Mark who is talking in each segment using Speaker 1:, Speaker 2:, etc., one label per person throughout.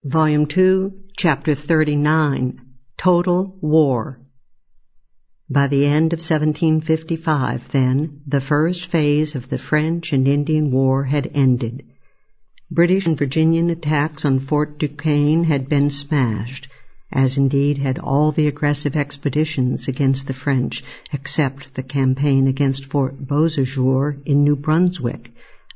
Speaker 1: Volume 2, Chapter 39, Total War. By the end of 1755, then, the first phase of the French and Indian War had ended. British and Virginian attacks on Fort Duquesne had been smashed, as indeed had all the aggressive expeditions against the French, except the campaign against Fort Beausejour in New Brunswick,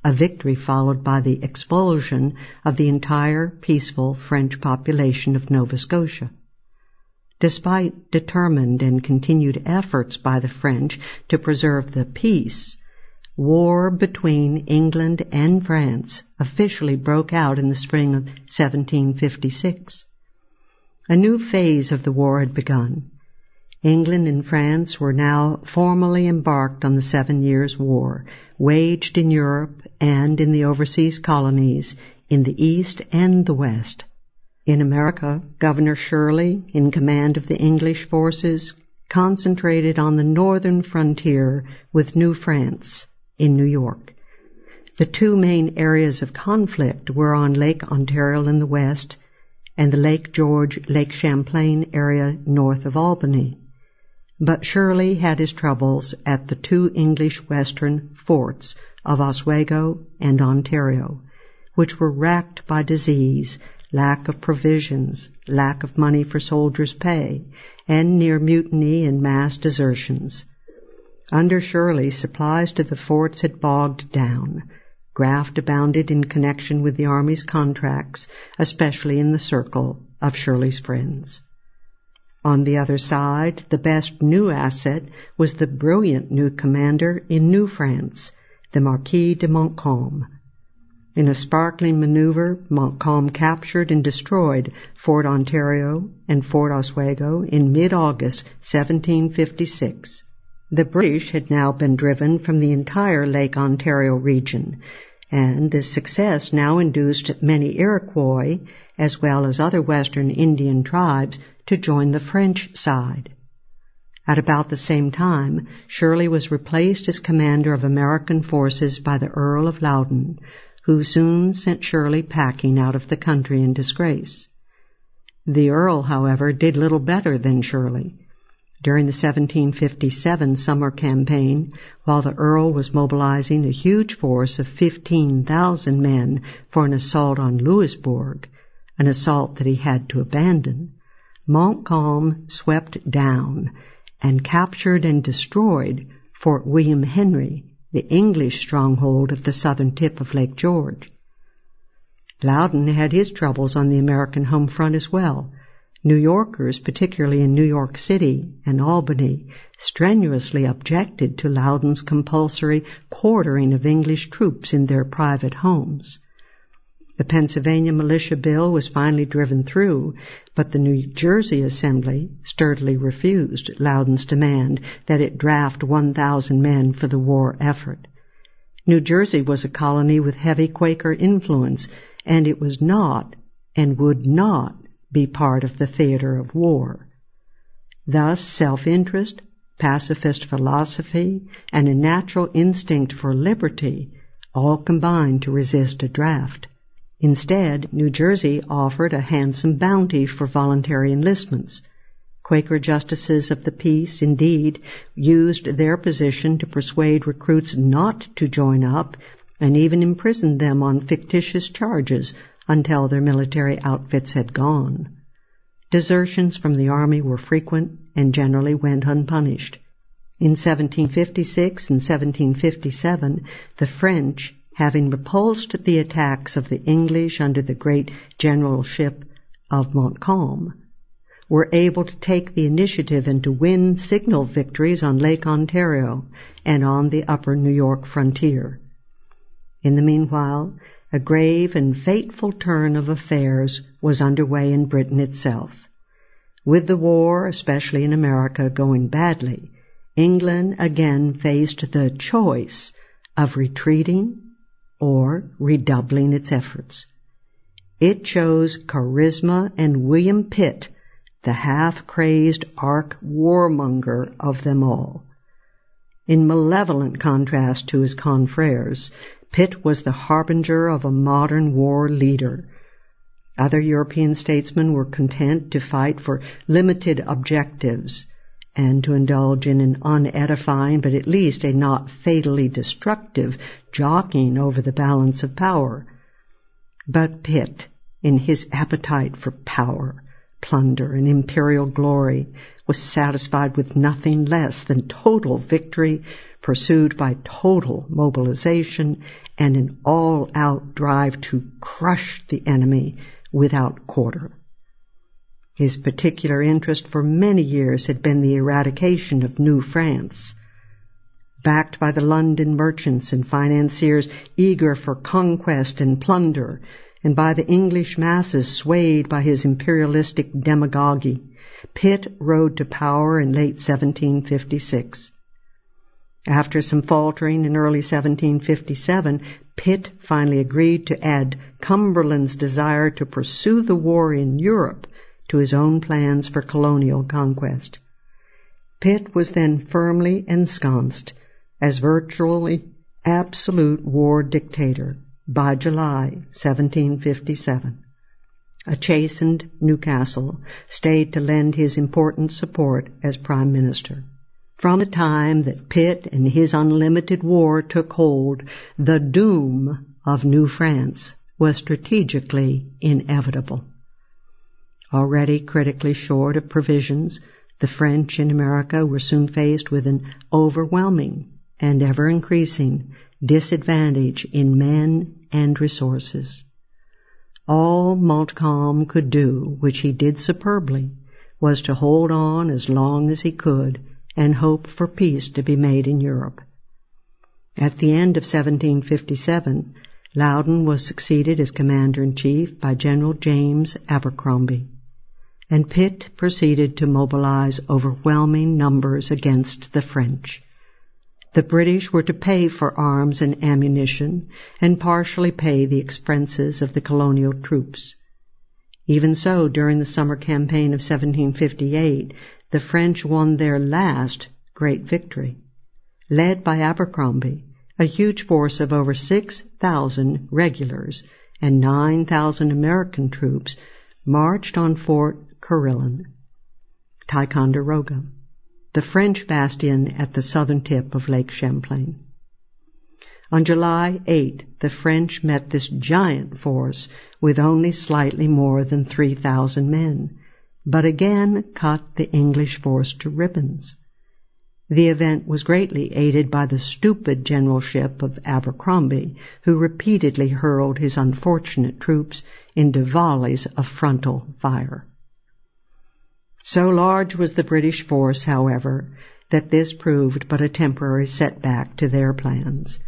Speaker 1: a victory followed by the expulsion of the entire peaceful French population of Nova Scotia. Despite determined and continued efforts by the French to preserve the peace, war between England and France officially broke out in the spring of 1756. A new phase of the war had begun. England and France were now formally embarked on the 7 Years' War, waged in Europe and in the overseas colonies, in the East and the West. In America, Governor Shirley, in command of the English forces, concentrated on the northern frontier with New France in New York. The two main areas of conflict were on Lake Ontario in the west and the Lake George, Lake Champlain area north of Albany. But Shirley had his troubles at the two English western forts of Oswego and Ontario, which were racked by disease, lack of provisions, lack of money for soldiers' pay, and near mutiny and mass desertions. Under Shirley, supplies to the forts had bogged down. Graft abounded in connection with the Army's contracts, especially in the circle of Shirley's friends. On the other side, the best new asset was the brilliant new commander in New France, the Marquis de Montcalm. In a sparkling maneuver, Montcalm captured and destroyed Fort Ontario and Fort Oswego in mid-August 1756. The British had now been driven from the entire Lake Ontario region, and this success now induced many Iroquois, as well as other western Indian tribes, to join the French side. At about the same time, Shirley was replaced as commander of American forces by the Earl of Loudon, who soon sent Shirley packing out of the country in disgrace. The Earl, however, did little better than Shirley. During the 1757 summer campaign, while the Earl was mobilizing a huge force of 15,000 men for an assault on Louisbourg, an assault that he had to abandon, Montcalm swept down and captured and destroyed Fort William Henry, the English stronghold of the southern tip of Lake George. Loudon had his troubles on the American home front as well. New Yorkers, particularly in New York City and Albany, strenuously objected to Loudon's compulsory quartering of English troops in their private homes. The Pennsylvania militia bill was finally driven through, but the New Jersey Assembly sturdily refused Loudon's demand that it draft 1,000 men for the war effort. New Jersey was a colony with heavy Quaker influence, and it was not and would not be part of the theater of war. Thus, self-interest, pacifist philosophy, and a natural instinct for liberty all combined to resist a draft. Instead, New Jersey offered a handsome bounty for voluntary enlistments. Quaker justices of the peace, indeed, used their position to persuade recruits not to join up and even imprisoned them on fictitious charges until their military outfits had gone. Desertions from the Army were frequent and generally went unpunished. In 1756 and 1757, the French, having repulsed the attacks of the English under the great generalship of Montcalm, were able to take the initiative and to win signal victories on Lake Ontario and on the upper New York frontier. In the meanwhile, a grave and fateful turn of affairs was underway in Britain itself. With the war, especially in America, going badly, England again faced the choice of retreating or redoubling its efforts. It chose charisma and William Pitt, the half-crazed arch-warmonger of them all. In malevolent contrast to his confreres, Pitt was the harbinger of a modern war leader. Other European statesmen were content to fight for limited objectives and to indulge in an unedifying, but at least a not fatally destructive, jockeying over the balance of power. But Pitt, in his appetite for power, plunder, and imperial glory, was satisfied with nothing less than total victory, pursued by total mobilization and an all-out drive to crush the enemy without quarter. His particular interest for many years had been the eradication of New France. Backed by the London merchants and financiers eager for conquest and plunder, and by the English masses swayed by his imperialistic demagoguery, Pitt rode to power in late 1756. After some faltering in early 1757, Pitt finally agreed to add Cumberland's desire to pursue the war in Europe to his own plans for colonial conquest. Pitt was then firmly ensconced as virtually absolute war dictator by July 1757. A chastened Newcastle stayed to lend his important support as Prime Minister. From the time that Pitt and his unlimited war took hold, the doom of New France was strategically inevitable. Already critically short of provisions, the French in America were soon faced with an overwhelming and ever-increasing disadvantage in men and resources. All Montcalm could do, which he did superbly, was to hold on as long as he could and hope for peace to be made in Europe. At the end of 1757, Loudon was succeeded as commander-in-chief by General James Abercrombie, and Pitt proceeded to mobilize overwhelming numbers against the French. The British were to pay for arms and ammunition and partially pay the expenses of the colonial troops. Even so, during the summer campaign of 1758, the French won their last great victory. Led by Abercrombie, a huge force of over 6,000 regulars and 9,000 American troops marched on Fort Carillon, Ticonderoga, the French bastion at the southern tip of Lake Champlain. On July 8, the French met this giant force with only slightly more than 3,000 men, but again cut the English force to ribbons. The event was greatly aided by the stupid generalship of Abercrombie, who repeatedly hurled his unfortunate troops into volleys of frontal fire. So large was the British force, however, that this proved but a temporary setback to their plans.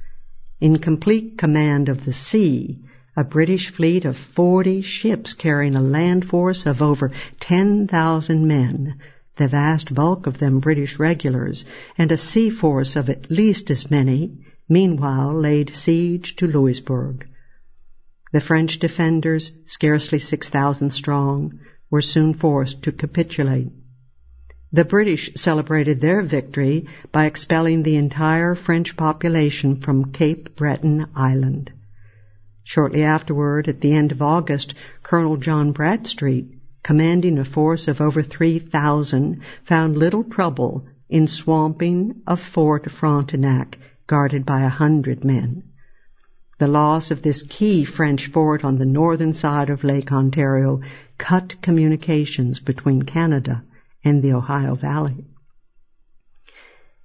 Speaker 1: In complete command of the sea, a British fleet of 40 ships carrying a land force of over 10,000 men, the vast bulk of them British regulars, and a sea force of at least as many, meanwhile laid siege to Louisbourg. The French defenders, scarcely 6,000 strong, were soon forced to capitulate. The British celebrated their victory by expelling the entire French population from Cape Breton Island. Shortly afterward, at the end of August, Colonel John Bradstreet, commanding a force of over 3,000, found little trouble in swamping a Fort Frontenac guarded by 100 men. The loss of this key French fort on the northern side of Lake Ontario cut communications between Canada and the Ohio Valley.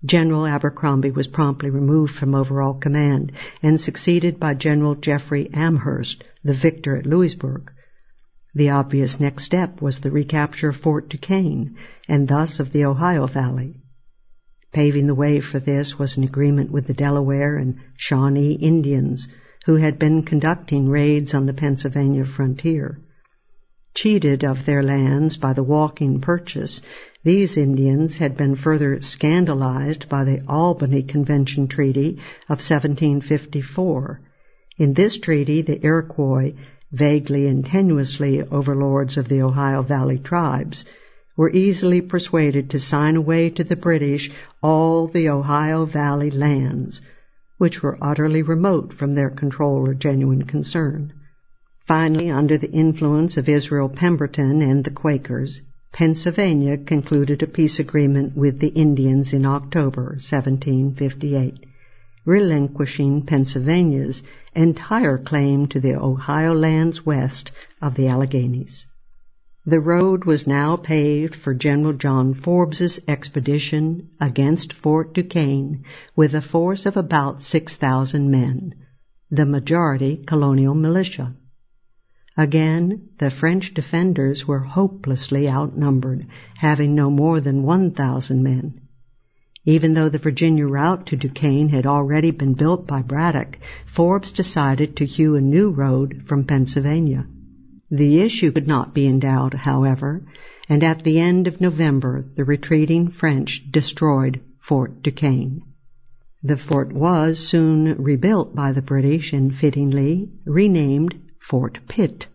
Speaker 1: General Abercrombie was promptly removed from overall command and succeeded by General Jeffrey Amherst, the victor at Louisbourg. The obvious next step was the recapture of Fort Duquesne, and thus of the Ohio Valley. Paving the way for this was an agreement with the Delaware and Shawnee Indians, who had been conducting raids on the Pennsylvania frontier. Cheated of their lands by the walking purchase, these Indians had been further scandalized by the Albany Convention Treaty of 1754. In this treaty, the Iroquois, vaguely and tenuously overlords of the Ohio Valley tribes, were easily persuaded to sign away to the British all the Ohio Valley lands, which were utterly remote from their control or genuine concern. Finally, under the influence of Israel Pemberton and the Quakers, Pennsylvania concluded a peace agreement with the Indians in October 1758, relinquishing Pennsylvania's entire claim to the Ohio lands west of the Alleghenies. The road was now paved for General John Forbes's expedition against Fort Duquesne with a force of about 6,000 men, the majority Colonial militia. Again, the French defenders were hopelessly outnumbered, having no more than 1,000 men. Even though the Virginia route to Duquesne had already been built by Braddock, Forbes decided to hew a new road from Pennsylvania. The issue could not be in doubt, however, and at the end of November the retreating French destroyed Fort Duquesne. The fort was soon rebuilt by the British and fittingly renamed Fort Pitt.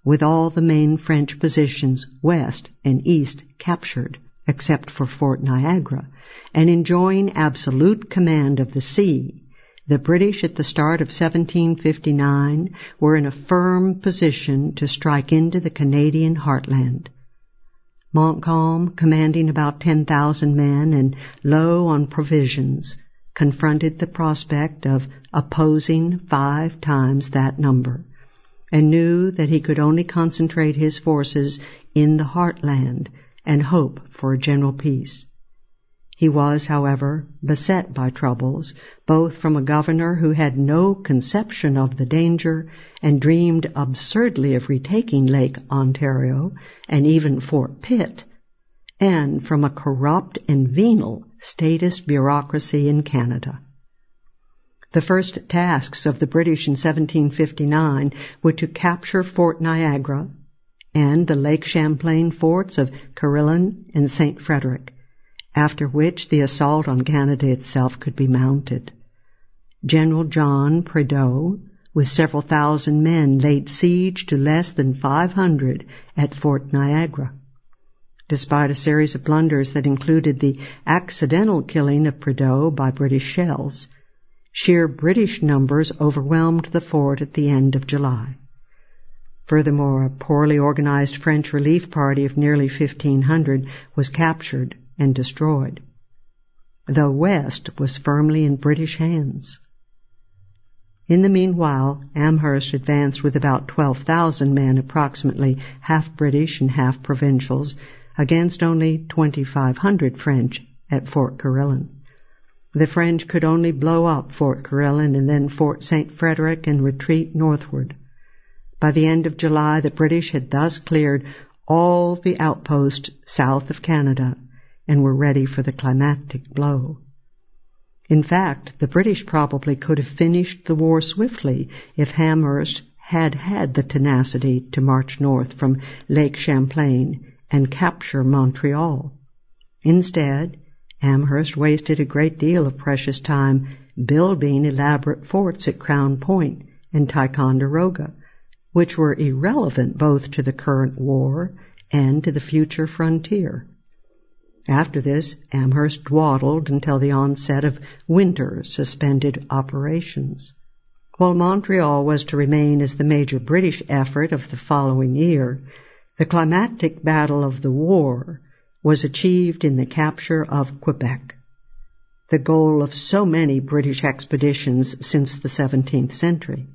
Speaker 1: With all the main French positions west and east captured, except for Fort Niagara, and enjoying absolute command of the sea, the British at the start of 1759 were in a firm position to strike into the Canadian heartland. Montcalm, commanding about 10,000 men and low on provisions, confronted the prospect of opposing 5 times that number, and knew that he could only concentrate his forces in the heartland and hope for a general peace. He was, however, beset by troubles, both from a governor who had no conception of the danger and dreamed absurdly of retaking Lake Ontario and even Fort Pitt, and from a corrupt and venal statist bureaucracy in Canada. The first tasks of the British in 1759 were to capture Fort Niagara and the Lake Champlain forts of Carillon and St. Frederick, after which the assault on Canada itself could be mounted. General John Prideaux, with several thousand men, laid siege to less than 500 at Fort Niagara. Despite a series of blunders that included the accidental killing of Prideaux by British shells, sheer British numbers overwhelmed the fort at the end of July. Furthermore, a poorly organized French relief party of nearly 1,500 was captured and destroyed. The West was firmly in British hands. In the meanwhile, Amherst advanced with about 12,000 men, approximately half British and half provincials, against only 2,500 French at Fort Carillon. The French could only blow up Fort Carillon and then Fort St. Frederick and retreat northward. By the end of July, the British had thus cleared all the outposts south of Canada and were ready for the climactic blow. In fact, the British probably could have finished the war swiftly if Amherst had had the tenacity to march north from Lake Champlain and capture Montreal. Instead, Amherst wasted a great deal of precious time building elaborate forts at Crown Point and Ticonderoga, which were irrelevant both to the current war and to the future frontier. After this, Amherst dawdled until the onset of winter suspended operations. While Montreal was to remain as the major British effort of the following year, the climactic battle of the war was achieved in the capture of Quebec, the goal of so many British expeditions since the 17th century.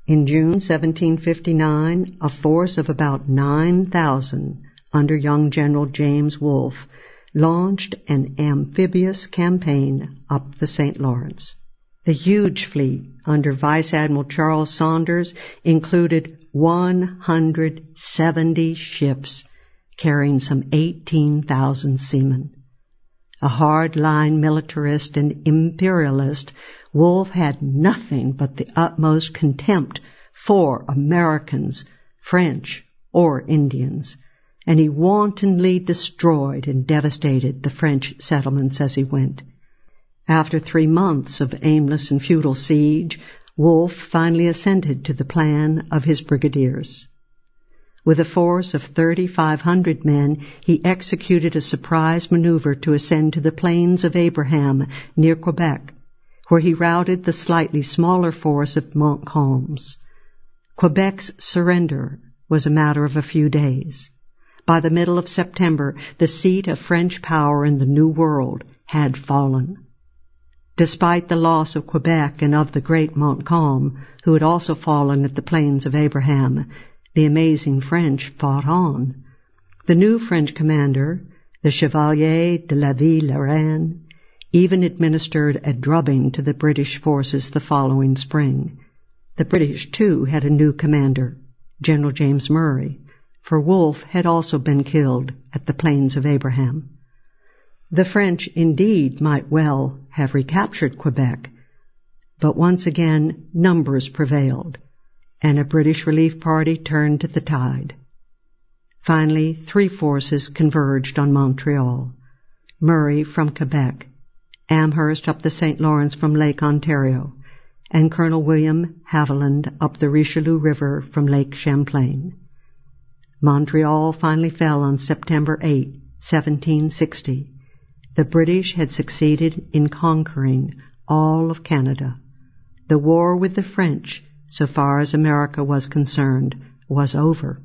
Speaker 1: In June 1759, a force of about 9,000 under young General James Wolfe launched an amphibious campaign up the St. Lawrence. The huge fleet under Vice Admiral Charles Saunders included 170 ships carrying some 18,000 seamen. A hard-line militarist and imperialist, Wolfe had nothing but the utmost contempt for Americans, French, or Indians, and he wantonly destroyed and devastated the French settlements as he went. After 3 months of aimless and futile siege, Wolfe finally assented to the plan of his brigadiers. With a force of 3,500 men, he executed a surprise maneuver to ascend to the Plains of Abraham near Quebec, where he routed the slightly smaller force of Montcalm's. Quebec's surrender was a matter of a few days. By the middle of September, the seat of French power in the New World had fallen. Despite the loss of Quebec and of the great Montcalm, who had also fallen at the Plains of Abraham, the amazing French fought on. The new French commander, the Chevalier de la Ville-Lorraine, even administered a drubbing to the British forces the following spring. The British, too, had a new commander, General James Murray, for Wolfe had also been killed at the Plains of Abraham. The French, indeed, might well have recaptured Quebec, but once again numbers prevailed, and a British relief party turned the tide. Finally, three forces converged on Montreal: Murray from Quebec, Amherst up the St. Lawrence from Lake Ontario, and Colonel William Haviland up the Richelieu River from Lake Champlain. Montreal finally fell on September 8, 1760. The British had succeeded in conquering all of Canada. The war with the French, so far as America was concerned, was over.